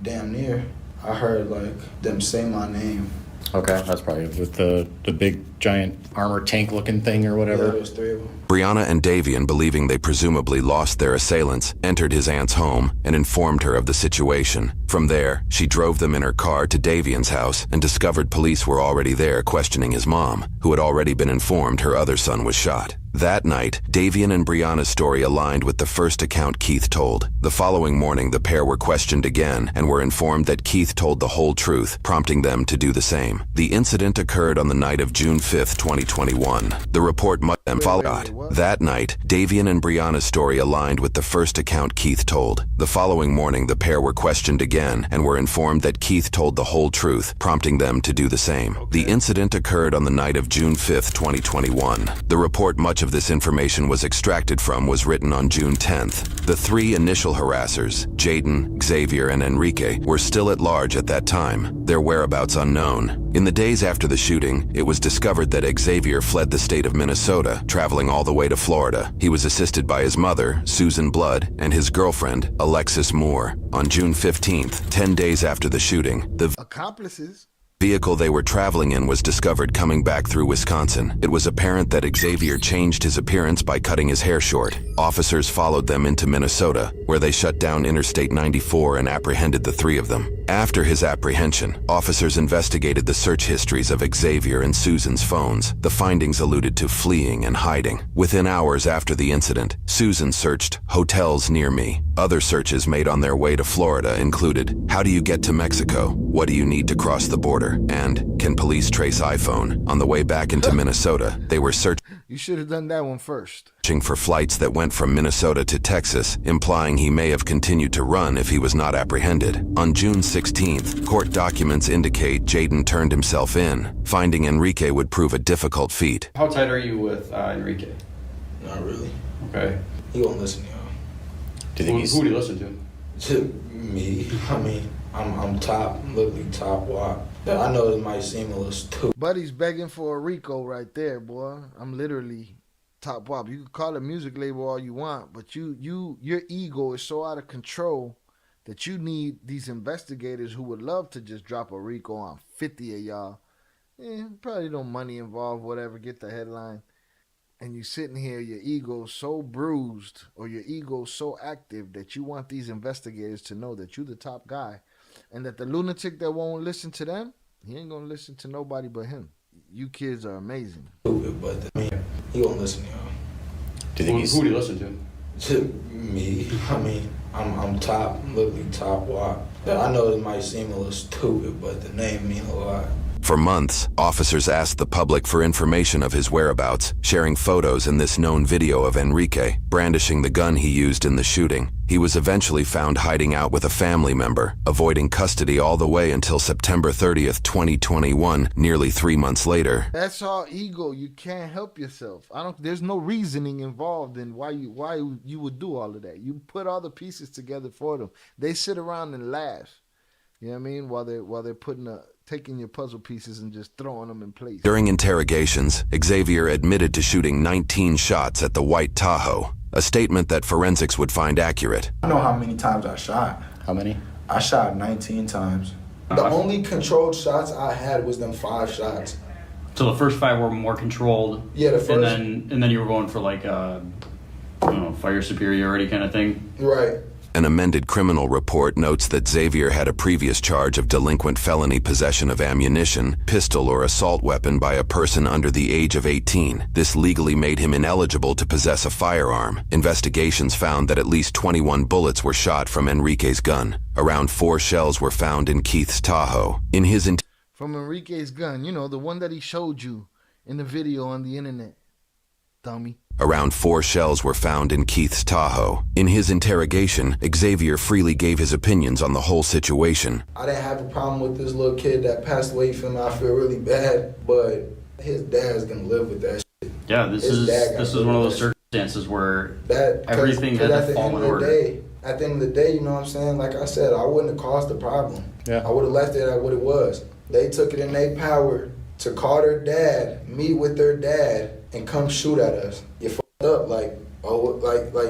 Damn near. I heard, like, them say my name. Okay, that's probably with the big giant armor tank looking thing or whatever. Yeah, there was 3 of them. Brianna and Davian, believing they presumably lost their assailants, entered his aunt's home and informed her of the situation. From there, she drove them in her car to Davian's house and discovered police were already there questioning his mom, who had already been informed her other son was shot. That night, Davian and Brianna's story aligned with the first account Keith told. The following morning, the pair were questioned again and were informed that Keith told the whole truth, prompting them to do the same. The incident occurred on the night of June 5th, 2021. The report must them followed. That night, Davian and Brianna's story aligned with the first account Keith told. The following morning, the pair were questioned again and were informed that Keith told the whole truth, prompting them to do the same. The incident occurred on the night of June 5th, 2021. The report much of this information was extracted from was written on June 10th. The 3 initial harassers, Jaden, Xavier, and Enrique, were still at large at that time, their whereabouts unknown. In the days after the shooting, it was discovered that Xavier fled the state of Minnesota, traveling all the way to Florida. He was assisted by his mother, Susan Blood, and his girlfriend, Alexis Moore. On June 15th, 10 days after the shooting, the accomplices vehicle they were traveling in was discovered coming back through Wisconsin. It was apparent that Xavier changed his appearance by cutting his hair short. Officers followed them into Minnesota, where they shut down Interstate 94 and apprehended the 3 of them. After his apprehension, officers investigated the search histories of Xavier and Susan's phones. The findings alluded to fleeing and hiding. Within hours after the incident, Susan searched hotels near me. Other searches made on their way to Florida included, how do you get to Mexico? What do you need to cross the border? And can police trace iPhone? On the way back into Minnesota, they were searching. You should have done that one first. For flights that went from Minnesota to Texas, implying he may have continued to run if he was not apprehended. On June 16th, court documents indicate Jaden turned himself in. Finding Enrique would prove a difficult feat. How tight are you with Enrique? Not really. Okay. He won't listen to y'all. Do you think who do you listen to? To me. I mean, I'm top, literally top wop. I know it might seem a little stupid. Buddy's begging for a Rico right there, boy. I'm literally top wop. You can call it music label all you want, but your ego is so out of control that you need these investigators who would love to just drop a Rico on 50 of y'all. Probably no money involved, whatever, get the headline. And you sitting here, your ego so bruised or your ego so active that you want these investigators to know that you're the top guy and that the lunatic that won't listen to them, he ain't gonna listen to nobody but him. You kids are amazing. Stupid, but I mean, he won't listen to y'all. Do you think who do you listen to? To me. I mean, I'm top, literally top wop. I know it might seem a little stupid, but the name mean a lot. For months, officers asked the public for information of his whereabouts, sharing photos in this known video of Enrique, brandishing the gun he used in the shooting. He was eventually found hiding out with a family member, avoiding custody all the way until September 30th, 2021, nearly 3 months later. That's all ego. You can't help yourself. There's no reasoning involved in why you would do all of that. You put all the pieces together for them. They sit around and laugh. You know what I mean? While they're taking your puzzle pieces and just throwing them in place. During interrogations, Xavier admitted to shooting 19 shots at the white Tahoe, a statement that forensics would find accurate. I know how many times I shot. How many? I shot 19 times. The only controlled shots I had was them 5 shots. So the first 5 were more controlled. Yeah, the first. And then you were going for like fire superiority kind of thing. Right. An amended criminal report notes that Xavier had a previous charge of delinquent felony possession of ammunition, pistol, or assault weapon by a person under the age of 18. This legally made him ineligible to possess a firearm. Investigations found that at least 21 bullets were shot from Enrique's gun. Around 4 shells were found in Keith's Tahoe. From Enrique's gun, the one that he showed you in the video on the internet, dummy. Around 4 shells were found in Keith's Tahoe. In his interrogation, Xavier freely gave his opinions on the whole situation. I didn't have a problem with this little kid that passed away from me. I feel really bad, but his dad's gonna live with that shit. Yeah, this is one of those circumstances where everything had to fall in order. At the end of the day, you know what I'm saying? Like I said, I wouldn't have caused the problem. Yeah. I would have left it at what it was. They took it in their power to call their dad, meet with their dad, and come shoot at us. You fucked up, like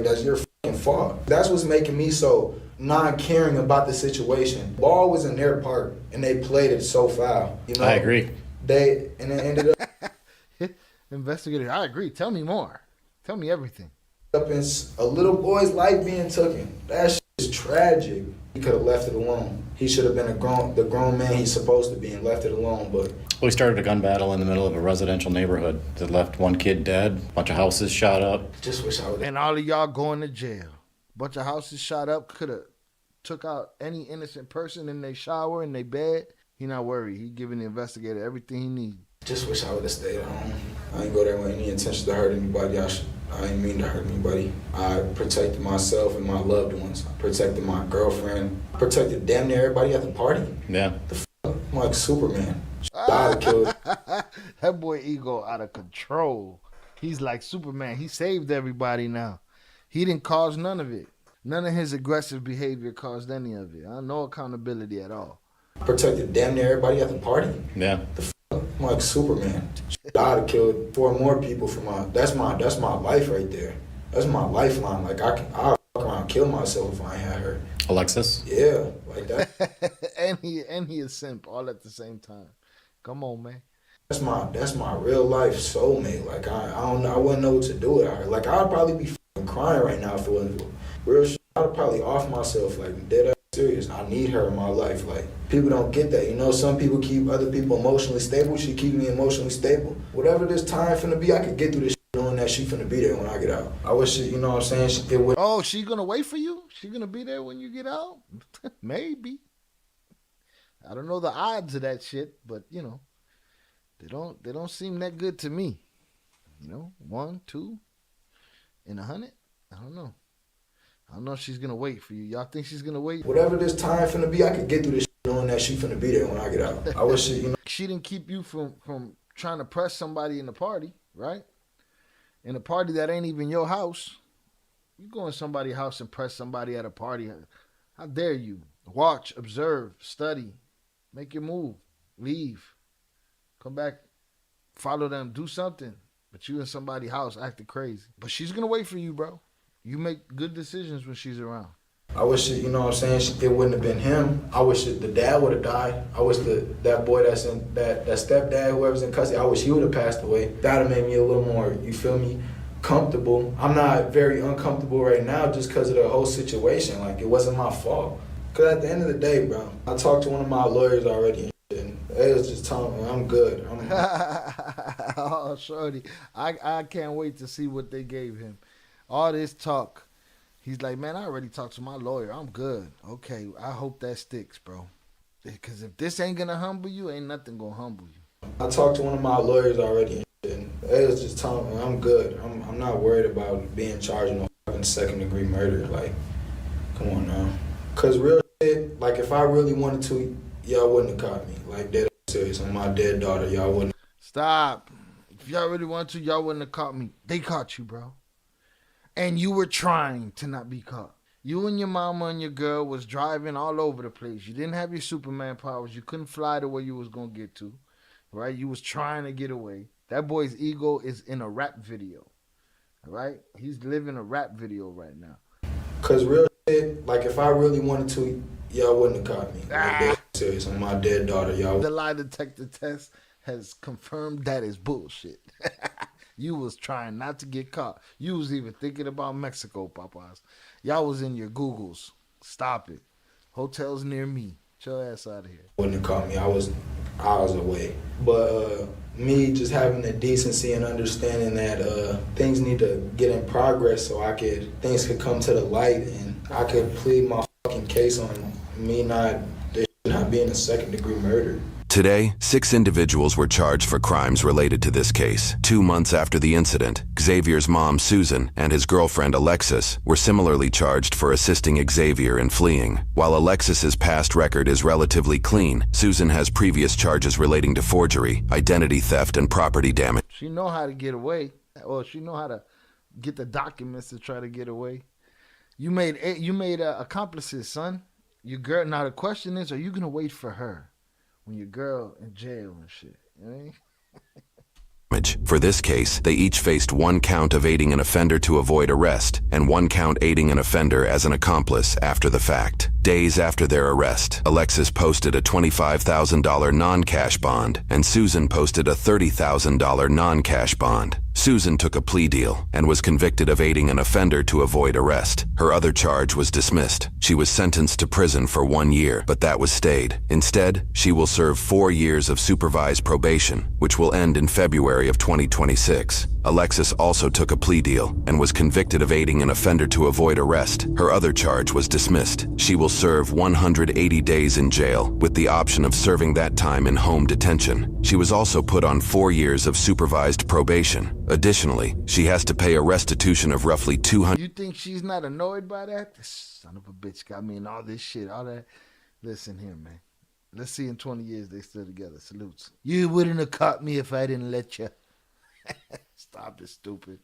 that's your fucking fault. That's what's making me so non-caring about the situation. Ball was in their part, and they played it so foul. I agree. And it ended up. Investigator, I agree. Tell me more. Tell me everything. Up in a little boy's life being taken. That shit is tragic. He could have left it alone. He should have been the grown man he's supposed to be and left it alone, but. We started a gun battle in the middle of a residential neighborhood that left 1 kid dead, a bunch of houses shot up. Just wish I would. And all of y'all going to jail. Bunch of houses shot up, could have took out any innocent person in their shower, in their bed. He not worried. He giving the investigator everything he needs. Just wish I would have stayed home. I ain't go there with any intention to hurt anybody. I didn't mean to hurt anybody. I protected myself and my loved ones. I protected my girlfriend. I protected damn near everybody at the party. Yeah. I'm like Superman. Killed. That boy ego out of control. He's like Superman. He saved everybody now. He didn't cause none of it. None of his aggressive behavior caused any of it. No accountability at all. Protected damn near everybody at the party. Yeah. I'm like Superman. I'd have killed 4 more people for that's my life right there. That's my lifeline. Like I'll fuck around and kill myself if I ain't had her. Alexis? Yeah, like that. and he a simp all at the same time. Come on, man. That's my real life soulmate. Like I wouldn't know what to do with her. Like I'd probably be fucking crying right now if it wasn't real shit. I'd probably off myself, like dead ass serious. I need her in my life. Like people don't get that. Some people keep other people emotionally stable. She keep me emotionally stable. Whatever this time finna be, I could get through this shit knowing that she finna be there when I get out. I wish she, you know what I'm saying? It would. Oh, she gonna wait for you? She gonna be there when you get out? Maybe. I don't know the odds of that shit, but they don't seem that good to me. 1, 2 in 100. I don't know. I don't know if she's gonna wait for you. Y'all think she's gonna wait? Whatever this time finna be, I could get through this shit knowing that she finna be there when I get out. I wish she, She didn't keep you from trying to press somebody in the party, right? In a party that ain't even your house. You go in somebody's house and press somebody at a party. How dare you? Watch, observe, study, make your move, leave, come back, follow them, do something. But you in somebody's house acting crazy. But she's gonna wait for you, bro. You make good decisions when she's around. I wish it, you know what I'm saying, it wouldn't have been him. I wish the dad would have died. I wish that boy that's in, that stepdad, whoever's in custody, I wish he would have passed away. That would have made me a little more, you feel me, comfortable. I'm not very uncomfortable right now just because of the whole situation. Like, it wasn't my fault. Because at the end of the day, bro, I talked to one of my lawyers already and they was just telling me I'm good. Oh, shorty. I can't wait to see what they gave him. All this talk He's like, man, I already talked to my lawyer. I'm good. Okay, I hope that sticks, bro. Because if this ain't gonna humble you, ain't nothing gonna humble you. I talked to one of my lawyers already, and they was just telling me I'm good. I'm not worried about being charged with fucking second-degree murder. Like, come on now. Cause real shit, like if I really wanted to, y'all wouldn't have caught me. Like dead serious, on my dead daughter, y'all wouldn't. Stop. If y'all really wanted to, y'all wouldn't have caught me. They caught you, bro. And you were trying to not be caught. You and your mama and your girl was driving all over the place. You didn't have your Superman powers. You couldn't fly to where you was going to get to. Right? You was trying to get away. That boy's ego is in a rap video. All right? He's living a rap video right now. Because real shit, like if I really wanted to, y'all wouldn't have caught me. Like dead serious, on my dead daughter, y'all. The lie detector test has confirmed that is bullshit. You was trying not to get caught. You was even thinking about Mexico, Papas. Y'all was in your Googles. Stop it. Hotels near me. Get your ass out of here. Wouldn't have caught me. I was away. But me just having the decency and understanding that things need to get in progress so things could come to the light and I could plead my fucking case on me not being a second-degree murder. Today, 6 individuals were charged for crimes related to this case. 2 months after the incident, Xavier's mom, Susan, and his girlfriend, Alexis, were similarly charged for assisting Xavier in fleeing. While Alexis's past record is relatively clean, Susan has previous charges relating to forgery, identity theft, and property damage. She know how to get away. Or she know how to get the documents to try to get away. You made accomplices, son. Your girl. Now the question is, are you going to wait for her? When your girl in jail and shit, you know what I mean? For this case, they each faced 1 count of aiding an offender to avoid arrest and 1 count aiding an offender as an accomplice after the fact. Days after their arrest, Alexis posted a $25,000 non-cash bond and Susan posted a $30,000 non-cash bond. Susan took a plea deal and was convicted of aiding an offender to avoid arrest. Her other charge was dismissed. She was sentenced to prison for 1 year, but that was stayed. Instead, she will serve 4 years of supervised probation, which will end in February of 2026. Alexis also took a plea deal and was convicted of aiding an offender to avoid arrest. Her other charge was dismissed. She will serve 180 days in jail with the option of serving that time in home detention. She was also put on 4 years of supervised probation. Additionally, she has to pay a restitution of roughly $200. You think she's not annoyed by that? This son of a bitch got me in all this shit, all that. Listen here, man. Let's see in 20 years they still together. Salutes. You wouldn't have caught me if I didn't let you. Stop it, stupid.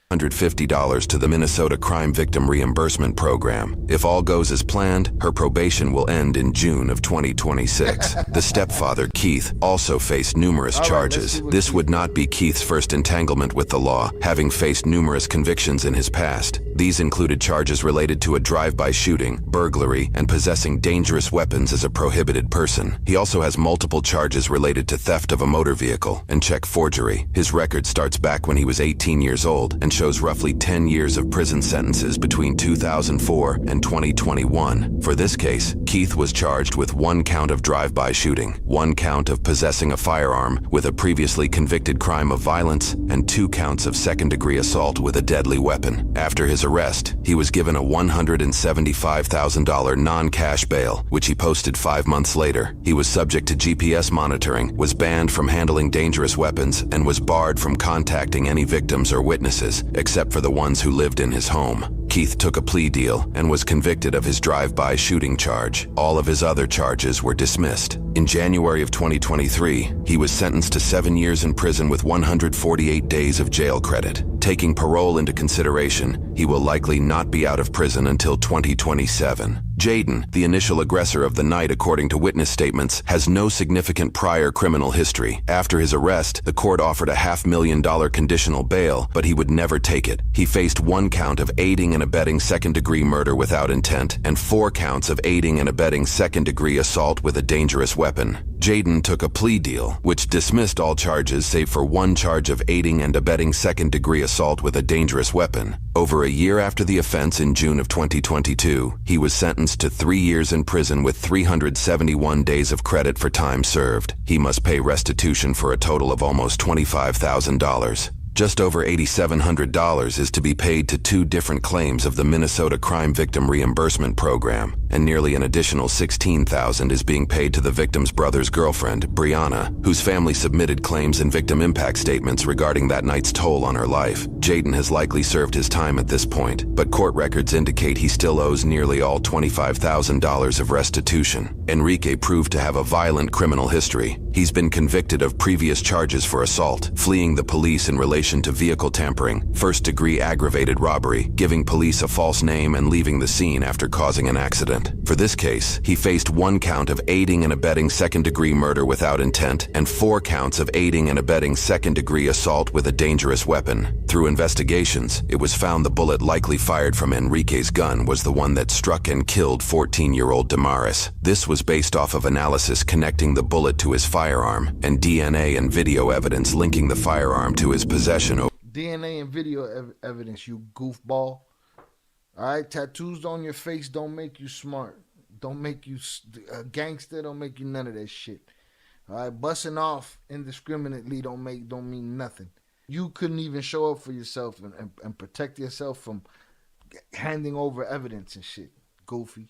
$150 to the Minnesota Crime Victim Reimbursement Program. If all goes as planned, her probation will end in June of 2026. The stepfather, Keith, also faced numerous charges. This would not be Keith's first entanglement with the law, having faced numerous convictions in his past. These included charges related to a drive-by shooting, burglary, and possessing dangerous weapons as a prohibited person. He also has multiple charges related to theft of a motor vehicle and check forgery. His record starts back when he was 18 years old and shows roughly 10 years of prison sentences between 2004 and 2021. For this case, Keith was charged with 1 count of drive-by shooting, 1 count of possessing a firearm with a previously convicted crime of violence, and 2 counts of second-degree assault with a deadly weapon. After his arrest, he was given a $175,000 non-cash bail, which he posted 5 months later. He was subject to GPS monitoring, was banned from handling dangerous weapons, and was barred from contacting any victims or witnesses, except for the ones who lived in his home. Keith took a plea deal and was convicted of his drive-by shooting charge. All of his other charges were dismissed. In January of 2023, he was sentenced to 7 years in prison with 148 days of jail credit. Taking parole into consideration, he will likely not be out of prison until 2027. Jaden, the initial aggressor of the night according to witness statements, has no significant prior criminal history. After his arrest, the court offered a $500,000 conditional bail, but he would never take it. He faced 1 count of aiding and abetting second-degree murder without intent, and 4 counts of aiding and abetting second-degree assault with a dangerous weapon. Jaden took a plea deal, which dismissed all charges save for 1 charge of aiding and abetting second-degree assault with a dangerous weapon. Over a year after the offense in June of 2022, he was sentenced to 3 years in prison with 371 days of credit for time served. He must pay restitution for a total of almost $25,000. Just over $8,700 is to be paid to 2 different claims of the Minnesota Crime Victim Reimbursement Program, and nearly an additional $16,000 is being paid to the victim's brother's girlfriend, Brianna, whose family submitted claims and victim impact statements regarding that night's toll on her life. Jaden has likely served his time at this point, but court records indicate he still owes nearly all $25,000 of restitution. Enrique proved to have a violent criminal history. He's been convicted of previous charges for assault, fleeing the police in relation to vehicle tampering, first-degree aggravated robbery, giving police a false name, and leaving the scene after causing an accident. For this case, he faced 1 count of aiding and abetting second-degree murder without intent and 4 counts of aiding and abetting second-degree assault with a dangerous weapon. Through investigations, it was found the bullet likely fired from Enrique's gun was the one that struck and killed 14-year-old Damaris. This was based off of analysis connecting the bullet to his firearm and DNA and video evidence linking the firearm to his possession. DNA and video evidence, you goofball. All right, tattoos on your face don't make you smart. Don't make you a gangster. Don't make you none of that shit. All right, busting off indiscriminately don't mean nothing. You couldn't even show up for yourself and protect yourself from handing over evidence and shit. Goofy.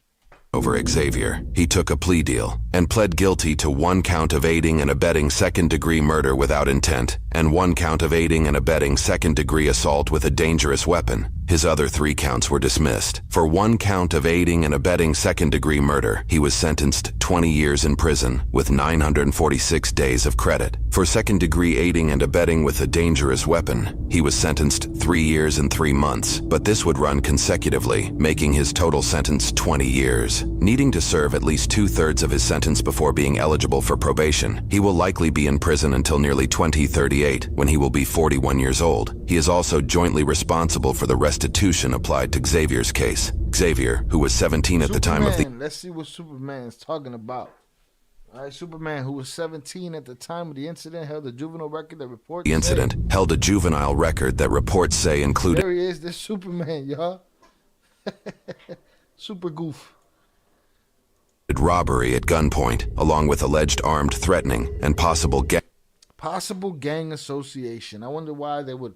Over Xavier, he took a plea deal and pled guilty to 1 count of aiding and abetting second-degree murder without intent and 1 count of aiding and abetting second-degree assault with a dangerous weapon. His other 3 counts were dismissed. For 1 count of aiding and abetting second-degree murder, he was sentenced 20 years in prison with 946 days of credit. For second-degree aiding and abetting with a dangerous weapon, he was sentenced 3 years and 3 months, but this would run consecutively, making his total sentence 20 years. Needing to serve at least 2/3 of his sentence before being eligible for probation, he will likely be in prison until nearly 2038, when he will be 41 years old. He is also jointly responsible for the restitution applied to Xavier's case. Xavier, who was 17 at the time of the... Let's see what Superman is talking about. All right, Superman, who was 17 at the time of the incident, held a juvenile record that reports... The incident held a juvenile record that reports say included... There he is, this Superman, y'all. Super goof. Robbery at gunpoint, along with alleged armed threatening and possible gang association. I wonder why they would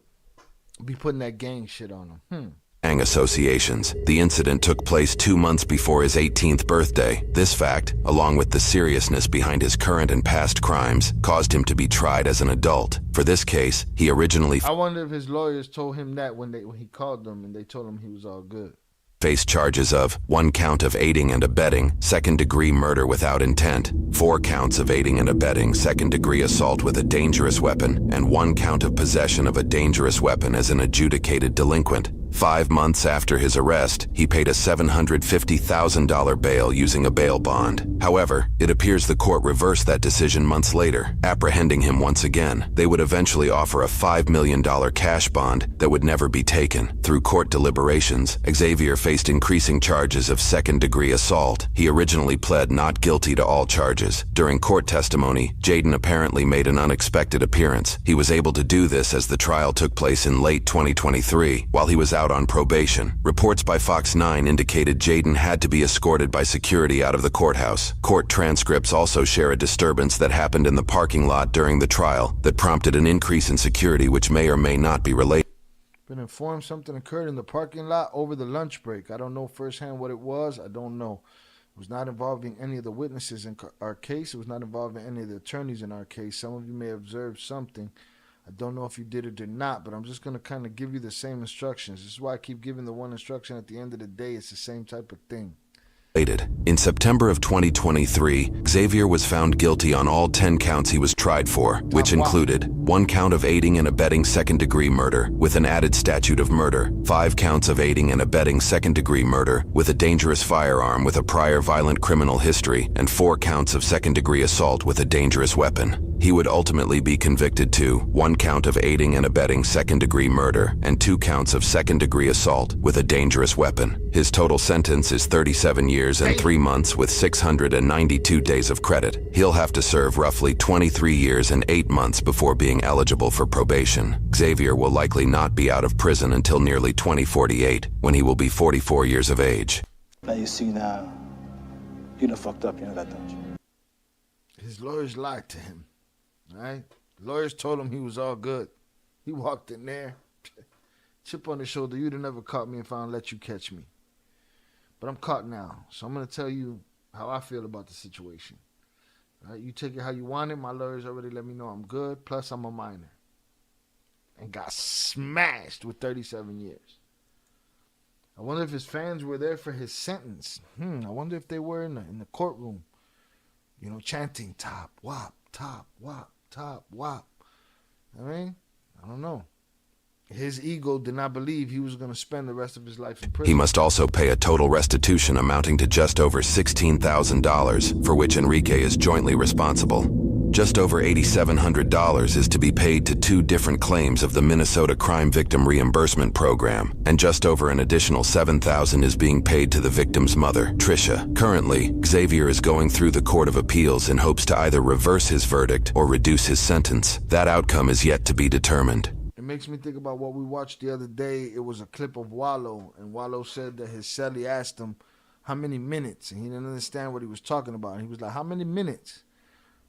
be putting that gang shit on him. Gang associations. The incident took place 2 months before his 18th birthday. This fact, along with the seriousness behind his current and past crimes, caused him to be tried as an adult. For this case, he originally... I wonder if his lawyers told him that when he called them and they told him he was all good. Faced charges of 1 count of aiding and abetting second-degree murder without intent, 4 counts of aiding and abetting second-degree assault with a dangerous weapon, and 1 count of possession of a dangerous weapon as an adjudicated delinquent. 5 months after his arrest, he paid a $750,000 bail using a bail bond. However, it appears the court reversed that decision months later, apprehending him once again. They would eventually offer a $5 million cash bond that would never be taken. Through court deliberations, Xavier faced increasing charges of second-degree assault. He originally pled not guilty to all charges. During court testimony, Jaden apparently made an unexpected appearance. He was able to do this as the trial took place in late 2023, while he was out on probation. Reports by Fox 9 indicated Jaden had to be escorted by security out of the courthouse. Court transcripts also share a disturbance that happened in the parking lot during the trial that prompted an increase in security which may or may not be related. Been informed something occurred in the parking lot over the lunch break. I don't know firsthand what it was. I don't know. It was not involving any of the witnesses in our case. It was not involving any of the attorneys in our case. Some of you may have observed something. I don't know if you did it or not, but I'm just going to kind of give you the same instructions. This is why I keep giving the one instruction at the end of the day. It's the same type of thing. In September of 2023, Xavier was found guilty on all 10 counts he was tried for, which included 1 count of aiding and abetting second-degree murder with an added statute of murder, 5 counts of aiding and abetting second-degree murder with a dangerous firearm with a prior violent criminal history, and 4 counts of second-degree assault with a dangerous weapon. He would ultimately be convicted to 1 count of aiding and abetting second-degree murder and 2 counts of second-degree assault with a dangerous weapon. His total sentence is 37 years and 3 months with 692 days of credit. He'll have to serve roughly 23 years and 8 months before being eligible for probation. Xavier will likely not be out of prison until nearly 2048, when he will be 44 years of age. Now you see now, you done fucked up, you know that, don't you? His lawyers lied to him. All right? Lawyers told him he was all good. He walked in there, chip on his shoulder. You'd have never caught me if I don't let you catch me. But I'm caught now, so I'm going to tell you how I feel about the situation. All right, you take it how you want it. My lawyers already let me know I'm good. Plus, I'm a minor. And got smashed with 37 years. I wonder if his fans were there for his sentence. I wonder if they were in the courtroom, chanting top, wop, top, wop, top, wop. I mean, I don't know. His ego did not believe he was going to spend the rest of his life in prison. He must also pay a total restitution amounting to just over $16,000, for which Enrique is jointly responsible. Just over $8,700 is to be paid to 2 different claims of the Minnesota Crime Victim Reimbursement Program, and just over an additional $7,000 is being paid to the victim's mother, Tricia. Currently, Xavier is going through the Court of Appeals in hopes to either reverse his verdict or reduce his sentence. That outcome is yet to be determined. It makes me think about what we watched the other day. It was a clip of Wallow, and Wallow said that his cellie asked him how many minutes, and he didn't understand what he was talking about. And he was like, how many minutes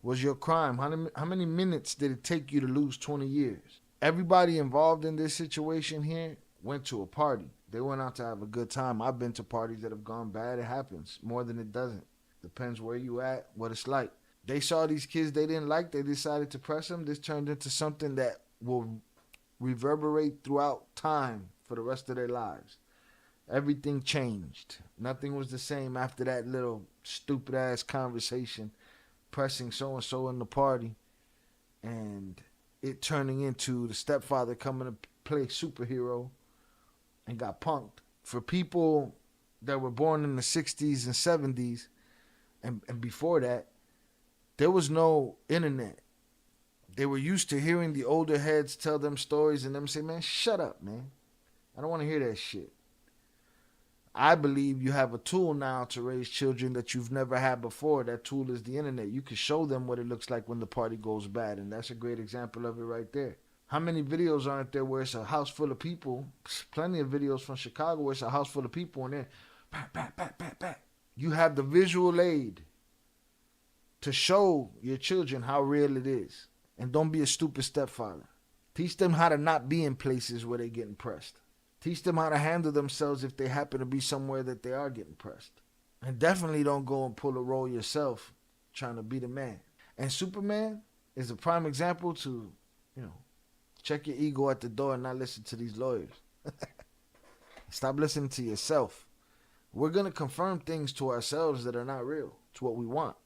was your crime? How many minutes did it take you to lose 20 years? Everybody involved in this situation here went to a party. They went out to have a good time. I've been to parties that have gone bad. It happens more than it doesn't. Depends where you at, what it's like. They saw these kids they didn't like. They decided to press them. This turned into something that will reverberate throughout time for the rest of their lives. Everything changed. Nothing was the same after that little stupid ass conversation pressing so-and-so in the party and it turning into the stepfather coming to play superhero and got punked. For people that were born in the 60s and 70s and before that, there was no internet. They were used to hearing the older heads tell them stories and them say, man, shut up, man. I don't want to hear that shit. I believe you have a tool now to raise children that you've never had before. That tool is the internet. You can show them what it looks like when the party goes bad, and that's a great example of it right there. How many videos aren't there where it's a house full of people? Plenty of videos from Chicago where it's a house full of people and then bat. You have the visual aid to show your children how real it is. And don't be a stupid stepfather. Teach them how to not be in places where they're getting pressed. Teach them how to handle themselves if they happen to be somewhere that they are getting pressed. And definitely don't go and pull a role yourself trying to be the man. And Superman is a prime example to, check your ego at the door and not listen to these lawyers. Stop listening to yourself. We're going to confirm things to ourselves that are not real. It's what we want.